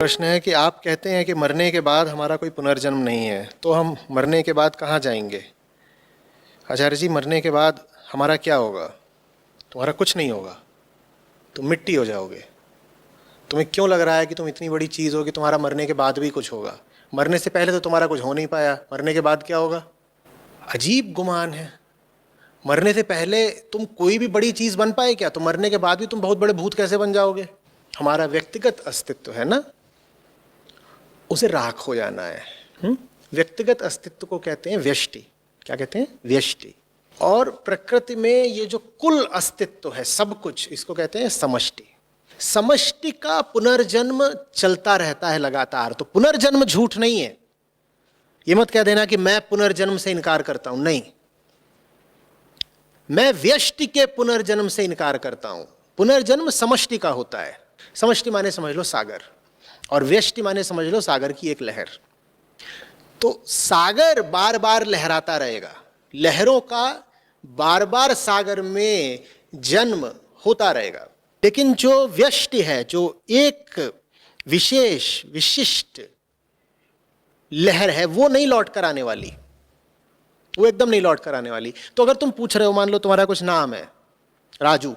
प्रश्न है कि आप कहते हैं कि मरने के बाद हमारा कोई पुनर्जन्म नहीं है, तो हम मरने के बाद कहाँ जाएंगे? आचार्य जी, मरने के बाद हमारा क्या होगा? तुम्हारा कुछ नहीं होगा, तुम मिट्टी हो जाओगे। तुम्हें क्यों लग रहा है कि तुम इतनी बड़ी चीज़ हो कि तुम्हारा मरने के बाद भी कुछ होगा? मरने से पहले तो तुम्हारा कुछ हो नहीं पाया, मरने के बाद क्या होगा? अजीब गुमान है। मरने से पहले तुम कोई भी बड़ी चीज़ बन पाए क्या? तो मरने के बाद भी तुम बहुत बड़े भूत कैसे बन जाओगे? हमारा व्यक्तिगत अस्तित्व है ना, उसे राख हो जाना है। व्यक्तिगत अस्तित्व को कहते हैं व्यष्टि। क्या कहते हैं? व्यष्टि। और प्रकृति में ये जो कुल अस्तित्व है, सब कुछ, इसको कहते हैं समष्टि। समष्टि का पुनर्जन्म चलता रहता है लगातार। तो पुनर्जन्म झूठ नहीं है। ये मत कह देना कि मैं पुनर्जन्म से इनकार करता हूं। नहीं, मैं व्यष्टि के पुनर्जन्म से इनकार करता हूं। पुनर्जन्म समष्टि का होता है। समष्टि माने समझ लो सागर, और व्यष्टि माने समझ लो सागर की एक लहर। तो सागर बार बार लहराता रहेगा, लहरों का बार बार सागर में जन्म होता रहेगा। लेकिन जो व्यष्टि है, जो एक विशेष विशिष्ट लहर है, वो नहीं लौट कर आने वाली, वो एकदम नहीं लौट कर आने वाली। तो अगर तुम पूछ रहे हो, मान लो तुम्हारा कुछ नाम है राजू,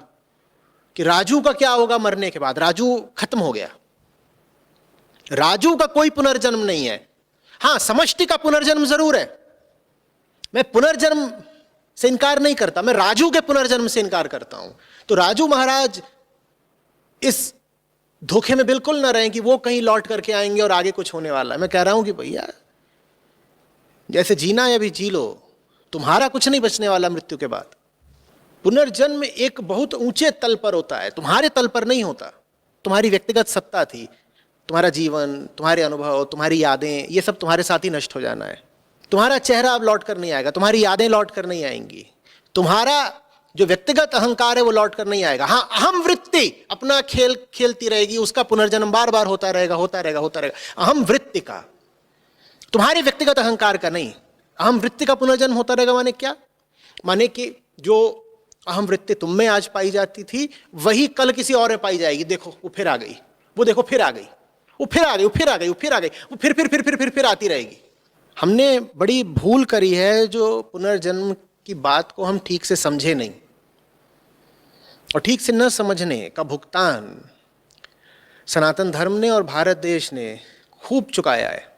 कि राजू का क्या होगा मरने के बाद? राजू खत्म हो गया। राजू का कोई पुनर्जन्म नहीं है। हां, समष्टि का पुनर्जन्म जरूर है। मैं पुनर्जन्म से इनकार नहीं करता, मैं राजू के पुनर्जन्म से इनकार करता हूं। तो राजू महाराज इस धोखे में बिल्कुल ना रहें कि वो कहीं लौट करके आएंगे और आगे कुछ होने वाला है। मैं कह रहा हूं कि भैया, जैसे जीना है अभी जी लो, तुम्हारा कुछ नहीं बचने वाला मृत्यु के बाद। पुनर्जन्म एक बहुत ऊंचे तल पर होता है, तुम्हारे तल पर नहीं होता। तुम्हारी व्यक्तिगत सत्ता थी, तुम्हारा जीवन, तुम्हारे अनुभव, तुम्हारी यादें, ये सब तुम्हारे साथ ही नष्ट हो जाना है। तुम्हारा चेहरा अब लौट कर नहीं आएगा, तुम्हारी यादें लौट कर नहीं आएंगी, तुम्हारा जो व्यक्तिगत अहंकार है वो लौट कर नहीं आएगा। हाँ, अहम वृत्ति अपना खेल खेलती रहेगी, उसका पुनर्जन्म बार बार होता रहेगा, होता रहेगा, होता रहेगा। अहम वृत्ति का, तुम्हारे व्यक्तिगत अहंकार का नहीं। अहम वृत्ति का पुनर्जन्म होता रहेगा माने क्या? माने कि जो अहम वृत्ति तुम में आज पाई जाती थी, वही कल किसी और में पाई जाएगी। देखो वो फिर आ गई, वो देखो फिर आ गई, वो फिर आ गई, वो फिर आ गई, वो फिर आ गई, वो फिर आती रहेगी। हमने बड़ी भूल करी है जो पुनर्जन्म की बात को हम ठीक से समझे नहीं, और ठीक से न समझने का भुगतान सनातन धर्म ने और भारत देश ने खूब चुकाया है।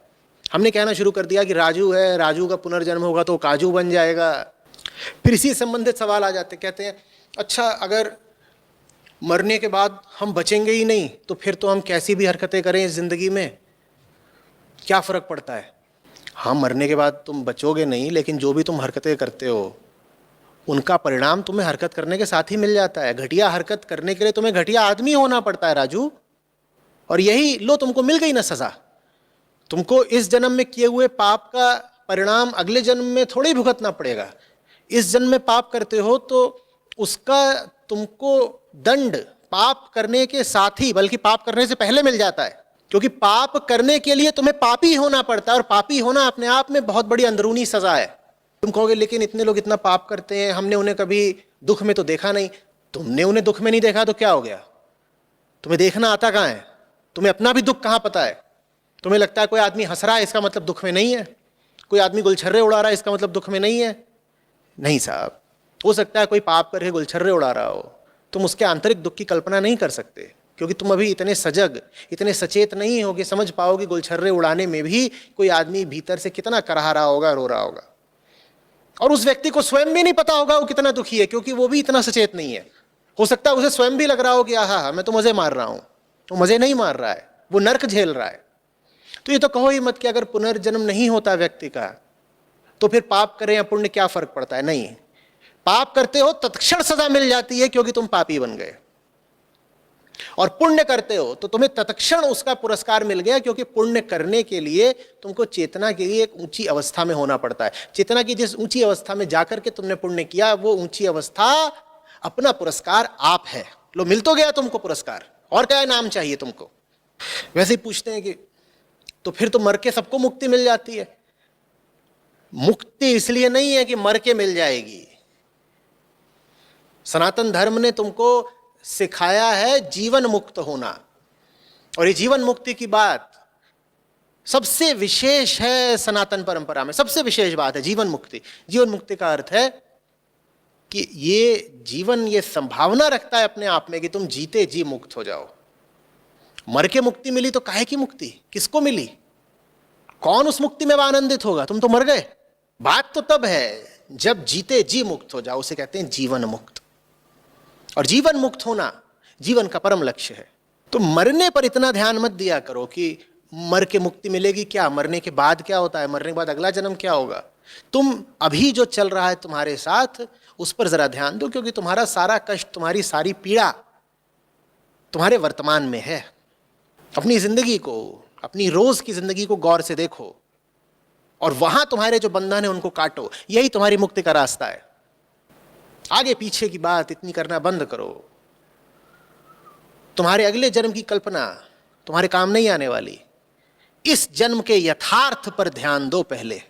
हमने कहना शुरू कर दिया कि राजू है, राजू का पुनर्जन्म होगा तो काजू बन जाएगा। फिर इसी संबंधित सवाल आ जाते, कहते हैं अच्छा, अगर मरने के बाद हम बचेंगे ही नहीं तो फिर तो हम कैसी भी हरकतें करें इस जिंदगी में, क्या फर्क पड़ता है? हाँ, मरने के बाद तुम बचोगे नहीं, लेकिन जो भी तुम हरकतें करते हो उनका परिणाम तुम्हें हरकत करने के साथ ही मिल जाता है। घटिया हरकत करने के लिए तुम्हें घटिया आदमी होना पड़ता है राजू, और यही लो तुमको मिल गई ना सजा। तुमको इस जन्म में किए हुए पाप का परिणाम अगले जन्म में थोड़ी भुगतना पड़ेगा। इस जन्म में पाप करते हो तो उसका तुमको दंड पाप करने के साथ ही, बल्कि पाप करने से पहले मिल जाता है। क्योंकि पाप करने के लिए तुम्हें पापी होना पड़ता है, और पापी होना अपने आप में बहुत बड़ी अंदरूनी सजा है। तुम कहोगे लेकिन इतने लोग इतना पाप करते हैं, हमने उन्हें कभी दुख में तो देखा नहीं। तुमने उन्हें दुख में नहीं देखा तो क्या हो गया? तुम्हें देखना आता कहाँ है? तुम्हें अपना भी दुख कहाँ पता है? तुम्हें लगता है कोई आदमी हंस रहा है इसका मतलब दुख में नहीं है, कोई आदमी गुलछर्रे उड़ा रहा है इसका मतलब दुख में नहीं है। नहीं साहब, हो सकता है कोई पाप करके गुलछर्रे उड़ा रहा हो, तुम उसके आंतरिक दुख की कल्पना नहीं कर सकते, क्योंकि तुम अभी इतने सजग, इतने सचेत नहीं हो कि समझ पाओगे गुलछर्रे उड़ाने में भी कोई आदमी भीतर से कितना कराह रहा होगा, रो रहा होगा। और उस व्यक्ति को स्वयं भी नहीं पता होगा वो कितना दुखी है, क्योंकि वो भी इतना सचेत नहीं है। हो सकता है उसे स्वयं भी लग रहा हो कि आहा मैं तो मजे मार रहा हूं, वो मजे नहीं मार रहा है, वो नर्क झेल रहा है। तो ये तो कहो ही मत कि अगर पुनर्जन्म नहीं होता व्यक्ति का तो फिर पाप करें या पुण्य क्या फर्क पड़ता है? नहीं, पाप करते हो तत्क्षण सजा मिल जाती है क्योंकि तुम पापी बन गए, और पुण्य करते हो तो तुम्हें तत्क्षण उसका पुरस्कार मिल गया, क्योंकि पुण्य करने के लिए तुमको चेतना के लिए एक ऊंची अवस्था में होना पड़ता है। चेतना की जिस ऊंची अवस्था में जाकर के तुमने पुण्य किया, वो ऊंची अवस्था अपना पुरस्कार आप है। लो, मिल तो गया तुमको पुरस्कार, और क्या नाम चाहिए तुमको? वैसे ही पूछते हैं कि तो फिर तो मर के सबको मुक्ति मिल जाती है। मुक्ति इसलिए नहीं है कि मर के मिल जाएगी। सनातन धर्म ने तुमको सिखाया है जीवन मुक्त होना, और ये जीवन मुक्ति की बात सबसे विशेष है सनातन परंपरा में, सबसे विशेष बात है जीवन मुक्ति। जीवन मुक्ति का अर्थ है कि ये जीवन ये संभावना रखता है अपने आप में कि तुम जीते जी मुक्त हो जाओ। मर के मुक्ति मिली तो काहे की मुक्ति, किसको मिली, कौन उस मुक्ति में आनंदित होगा, तुम तो मर गए। बात तो तब है जब जीते जी मुक्त हो जाओ, उसे कहते हैं जीवन मुक्त। और जीवन मुक्त होना जीवन का परम लक्ष्य है। तो मरने पर इतना ध्यान मत दिया करो कि मर के मुक्ति मिलेगी, क्या मरने के बाद क्या होता है, मरने के बाद अगला जन्म क्या होगा। तुम अभी जो चल रहा है तुम्हारे साथ उस पर जरा ध्यान दो, क्योंकि तुम्हारा सारा कष्ट, तुम्हारी सारी पीड़ा तुम्हारे वर्तमान में है। अपनी जिंदगी को, अपनी रोज की जिंदगी को गौर से देखो और वहां तुम्हारे जो बंधन है उनको काटो। यही तुम्हारी मुक्ति का रास्ता है। आगे पीछे की बात इतनी करना बंद करो। तुम्हारे अगले जन्म की कल्पना तुम्हारे काम नहीं आने वाली। इस जन्म के यथार्थ पर ध्यान दो पहले।